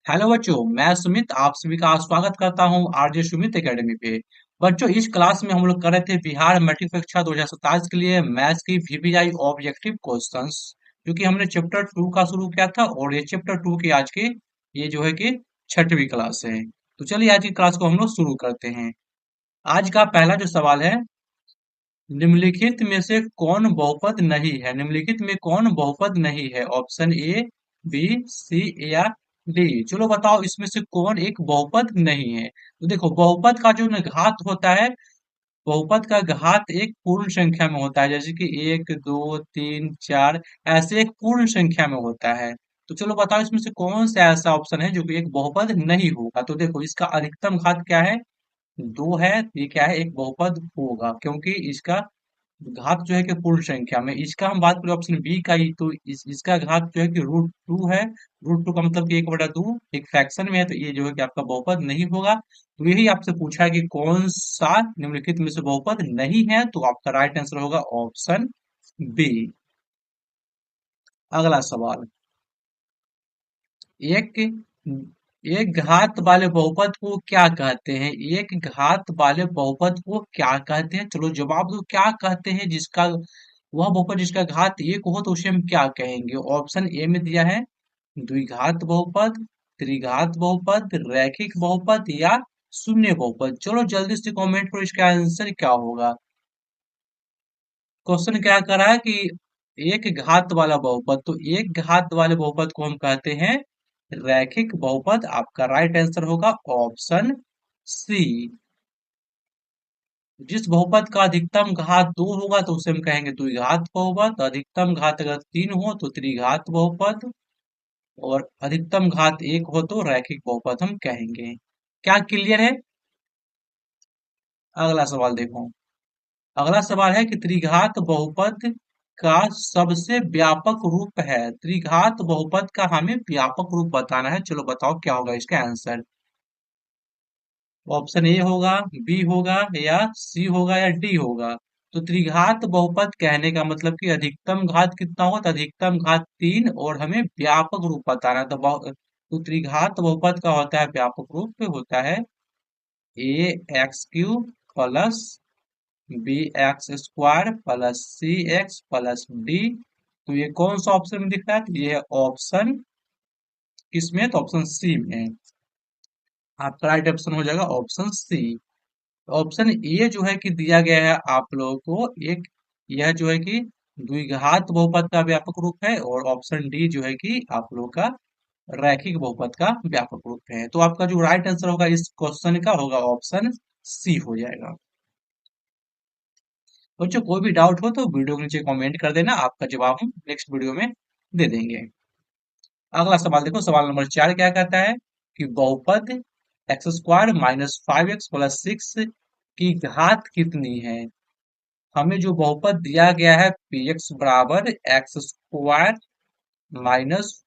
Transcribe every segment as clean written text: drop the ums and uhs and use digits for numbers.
Hello बच्चों, मैं सुमित आप सभी का स्वागत करता हूं आरजे सुमित एकेडमी पे। बच्चों, इस क्लास में हम लोग कर रहे थे बिहार मैट्रिक परीक्षा 2027 के लिए मैथ्स की वीवीआई ऑब्जेक्टिव क्वेश्चंस, जो कि हमने चैप्टर 2 का शुरू किया था। और ये चैप्टर 2 की आज की ये जो है कि छठवीं क्लास है। तो चलिए आज की क्लास को हम लोग शुरू करते हैं। आज का पहला जो सवाल है, निम्नलिखित में से कौन बहुपद नहीं है? निम्नलिखित में कौन बहुपद नहीं है? ऑप्शन ए, बी, सी या डी। चलो बताओ, इसमें से कौन एक बहुपद नहीं है? तो देखो, बहुपद का जो न घात होता है, बहुपद का घात एक पूर्ण संख्या में होता है, जैसे कि एक, दो, तीन, चार, ऐसे एक पूर्ण संख्या में होता है। तो चलो बताओ, इसमें से कौन सा ऐसा ऑप्शन है जो कि एक बहुपद नहीं होगा? तो देखो, इसका अधिकतम घात क्या है? दो है। ये क्या है? एक बहुपद होगा, क्योंकि इसका घात जो है कि पूर्ण संख्या में। इसका हम बात करें ऑप्शन बी का ही, तो इसका घात जो है कि √2 है। √2 का मतलब कि 1/2 एक फ्रैक्शन में है, तो ये जो है कि आपका बहुपद नहीं होगा। तो यही आपसे पूछा है कि कौन सा निम्नलिखित में से बहुपद नहीं है, तो आपका राइट आंसर होगा ऑप्शन बी। अगला सवाल, एक एक घात वाले बहुपद को क्या कहते हैं? एक घात वाले बहुपद को क्या कहते हैं? चलो जवाब दो, क्या कहते हैं जिसका वह बहुपद जिसका घात एक हो तो उसे हम क्या कहेंगे? ऑप्शन ए में दिया है द्विघात बहुपद, त्रिघात बहुपद, रैखिक बहुपद या शून्य बहुपद। चलो जल्दी से कमेंट करो, इसका आंसर क्या होगा? क्वेश्चन क्या कर रहा है कि एक घात वाला बहुपद, तो एक घात वाले बहुपद को हम कहते हैं रैखिक बहुपद। आपका राइट आंसर होगा ऑप्शन सी। जिस बहुपद का अधिकतम घात दो होगा तो उसे हम कहेंगे द्विघात बहुपद, अधिकतम घात अगर तीन हो तो त्रिघात बहुपद, और अधिकतम घात एक हो तो रैखिक बहुपद हम कहेंगे। क्या क्लियर है? अगला सवाल देखो। अगला सवाल है कि त्रिघात बहुपद का सबसे व्यापक रूप है। त्रिघात बहुपद का हमें व्यापक रूप बताना है। चलो बताओ क्या होगा इसका आंसर? ऑप्शन ए होगा, बी होगा या सी होगा या डी होगा? तो त्रिघात बहुपद कहने का मतलब कि अधिकतम घात कितना होगा? तो अधिकतम घात तीन, और हमें व्यापक रूप बताना है। तो त्रिघात बहुपद का होता है व्यापक रूप होता है ax³ plus bx² plus cx+d। तो ये कौन सा ऑप्शन में दिख रहा है? तो ये है ऑप्शन किसमें? तो ऑप्शन सी में। आपका राइट ऑप्शन हो जाएगा ऑप्शन सी। ऑप्शन ए जो है कि दिया गया है आप लोगों को एक, यह जो है कि द्विघात बहुपद का व्यापक रूप है, और ऑप्शन डी जो है कि आप लोगों का रैखिक बहुपद का व्यापक रूप है। तो आपका जो राइट आंसर होगा इस क्वेश्चन का होगा ऑप्शन सी हो जाएगा। बच्चों, कोई भी डाउट हो तो वीडियो के नीचे कमेंट कर देना, आपका जवाब हम नेक्स्ट वीडियो में दे देंगे। अगला सवाल देखो, सवाल नंबर 4 क्या कहता है कि बहुपद x² - 5x + 6 की घात कितनी है? हमें जो बहुपद दिया गया है px बराबर x² -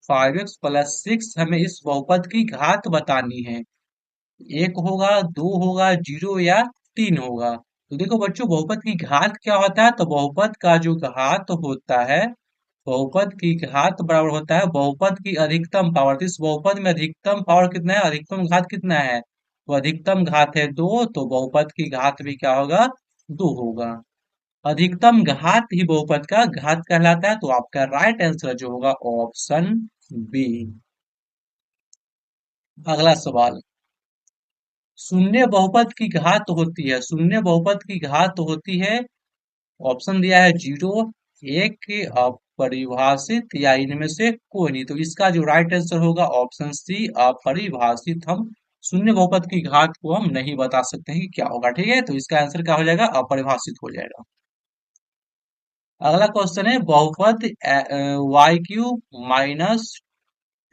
5x + 6, हमें इस बहुपद की घात बतानी है। एक होगा, दो होगा, जीरो या तीन होगा? तो देखो बच्चों, बहुपद की घात क्या होता है? तो बहुपद का जो घात होता है, बहुपद की घात बराबर होता है बहुपद की अधिकतम पावर। तो इस बहुपद में अधिकतम पावर कितना है? अधिकतम घात कितना है? तो अधिकतम घात है दो, तो बहुपद की घात भी क्या होगा? दो होगा। अधिकतम घात ही बहुपद का घात कहलाता है। तो आपका राइट आंसर जो होगा ऑप्शन बी। अगला सवाल, शून्य बहुपद की घात होती है, शून्य बहुपद की घात होती है, ऑप्शन दिया है जीरो, एक, अपरिभाषित या इनमें से कोई नहीं। तो इसका जो राइट आंसर होगा ऑप्शन सी, अपरिभाषित। हम शून्य बहुपद की घात को हम नहीं बता सकते हैं कि क्या होगा, ठीक है? तो इसका आंसर क्या हो जाएगा? अपरिभाषित हो जाएगा। अगला क्वेश्चन है, बहुपद y³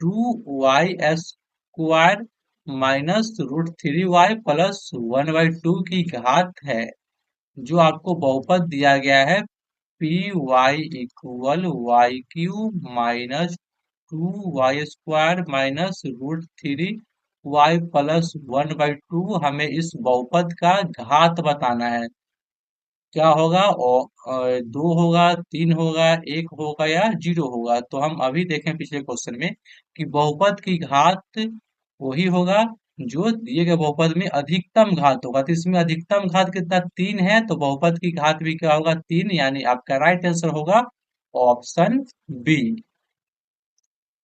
- 2y² -√3y प्लस 1/2 की घात है। जो आपको बहुपद दिया गया है py = y³ - 2y² -√3y plus 1/2, हमें इस बहुपद का घात बताना है। क्या होगा? दो होगा, तीन होगा, एक होगा या जीरो होगा? तो हम अभी देखें पिछले क्वेश्चन में कि बहुपद की घात वही होगा जो दिए गए बहुपद में अधिकतम घात होगा। तो इसमें अधिकतम घात कितना, 3 है, तो बहुपद की घात भी क्या होगा, 3, यानी आपका राइट आंसर होगा ऑप्शन बी।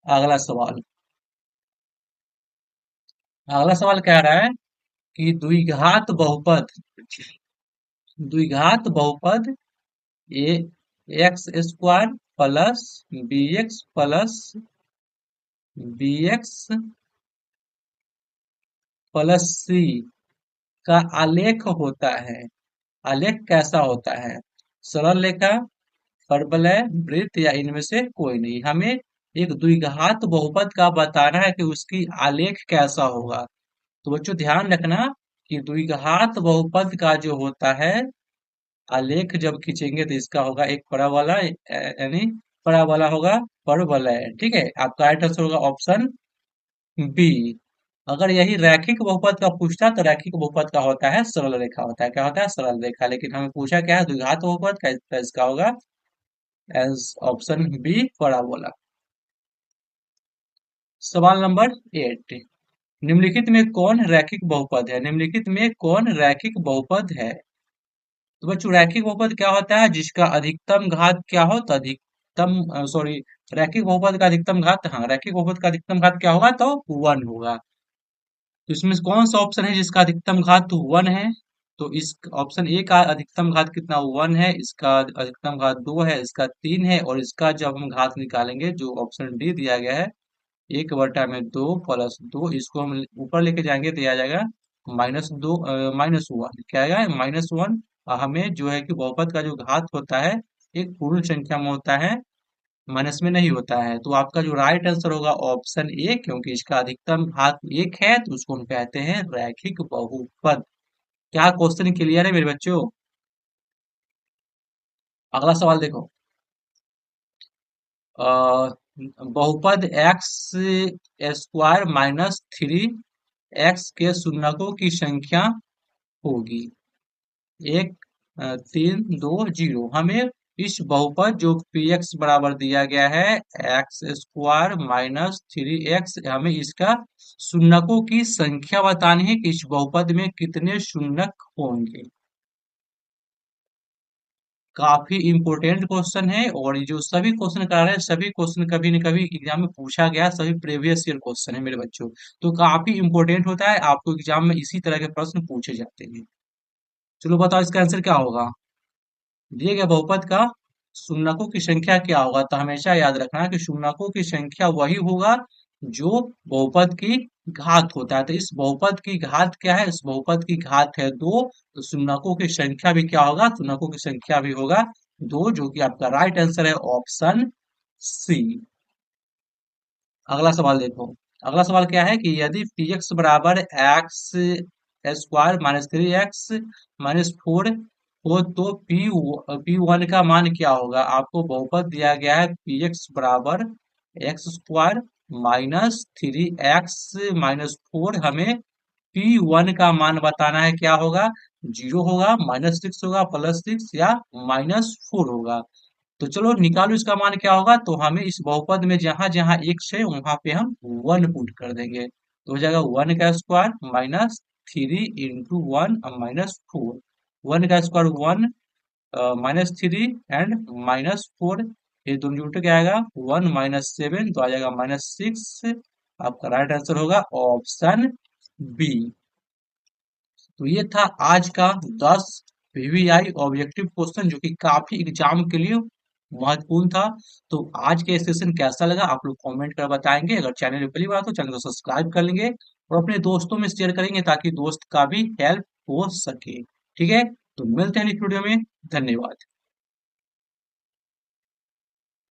अगला सवाल, अगला सवाल कह रहा है कि द्विघात बहुपद, द्विघात बहुपद a x square plus b x plus b x plus c का आलेख होता है। आलेख कैसा होता है, सरल रेखा, परवलय, वृत्त या इनमें से कोई नहीं। हमें एक द्विघात बहुपद का बताना है कि उसकी आलेख कैसा होगा। तो बच्चों ध्यान रखना कि द्विघात बहुपद का जो होता है आलेख जब खींचेंगे तो इसका होगा एक परावला, यानी परावला होगा परवलय। ठीक है, आपका राइट आंसर होगा ऑप्शन बी। अगर यही रैखिक बहुपद का पूछता तो रैखिक बहुपद का होता है सरल रेखा, होता है क्या, होता है सरल रेखा। लेकिन हमें पूछा क्या है, द्विघात बहुपद का, तो इसका होगा एस ऑप्शन बी पराबोला। सवाल नंबर 8, निम्नलिखित में कौन रैखिक बहुपद है, निम्नलिखित में कौन रैखिक बहुपद है। तो बच्चों रैखिक बहुपद क्या होता है, जिसका अधिकतम घात क्या हो, तो अधिकतम सॉरी, रैखिक बहुपद का अधिकतम घात, हाँ रैखिक बहुपद का अधिकतम घात क्या होगा, तो 1 होगा। तो इसमें से कौन सा ऑप्शन है जिसका अधिकतम घात 1 है, तो इस ऑप्शन ए का अधिकतम घात कितना 1 है, इसका अधिकतम घात 2 है, इसका 3 है, और इसका जब हम घात निकालेंगे जो ऑप्शन डी दिया गया है 1/2 प्लस 2, इसको हम ऊपर लेके जाएंगे तो यह आ जाएगा -2 -1, क्या आएगा -1। हमें जो है कि बहुपद का जो घात होता है एक पूर्ण संख्या में होता है, माइनस में नहीं होता है। तो आपका जो राइट आंसर होगा ऑप्शन ए, क्योंकि इसका अधिकतम घात 1 है तो उसको हम कहते हैं रैखिक बहुपद। क्या क्वेश्चन क्लियर है मेरे बच्चों। अगला सवाल देखो, अ, बहुपद एक्स स्क्वायर माइनस 3 एक्स के शून्यकों की संख्या होगी 1 3 2 0। हमें इस बहुपद जो पी एक्स बराबर दिया गया है एक्स स्क्वायर माइनस 3 एक्स, हमें इसका शून्यकों की संख्या बतानी है कि इस बहुपद में कितने शून्यक होंगे। काफी इंपॉर्टेंट क्वेश्चन है, और ये जो सभी क्वेश्चन करा रहे हैं सभी क्वेश्चन कभी न कभी एग्जाम में पूछा गया, सभी प्रीवियस ईयर क्वेश्चन है मेरे बच्चों। तो काफी इंपॉर्टेंट होता है, आपको एग्जाम में इसी तरह के प्रश्न पूछे जाते हैं। चलो बताओ इसका आंसर क्या होगा। दिए गए बहुपद का शून्यकों की संख्या क्या होगा, तो हमेशा याद रखना कि शून्यकों की संख्या वही होगा जो बहुपद की घात होता है। तो इस बहुपद की घात क्या है, इस बहुपद की घात है 2, तो शून्यकों की संख्या भी क्या होगा, शून्यकों की संख्या भी होगा 2, जो कि आपका राइट आंसर है ऑप्शन सी। अगला सवाल देखो, अगला सवाल क्या है कि यदि पी एक्स बराबर x square minus 3 x minus 4 हो तो पी 1 का मान क्या होगा। आपको बहुपद दिया गया है पी एक्स बराबर x square minus 3 x minus 4, हमें पी 1 का मान बताना है, क्या होगा, 0 होगा, -6 होगा, +6 या -4 होगा। तो चलो निकालो इसका मान क्या होगा, तो हमें इस बहुपद में जहां जहां x है वहां पे हम 1 पुट कर देंगे, तो हो जाएगा 1 का स्क्वायर माइनस 3 × 1 -4, 1 का स्क्वायर 1 -3 एंड -4, ये दोनों जुट के आएगा 1 -7, तो आ जाएगा -6। आपका राइट आंसर होगा ऑप्शन बी। तो ये था आज का 10 वीवीआई ऑब्जेक्टिव क्वेश्चन, जो कि काफी एग्जाम के लिए महत्वपूर्ण था। तो आज के सेशन कैसा लगा आप लोग कमेंट कर बताएंगे। अगर चैनल पे पहली बार तो चैनल को सब्सक्राइब कर लेंगे और अपने दोस्तों में शेयर करेंगे ताकि दोस्त का भी हेल्प हो सके। ठीक है, तो मिलते हैं नेक्स्ट वीडियो में। धन्यवाद।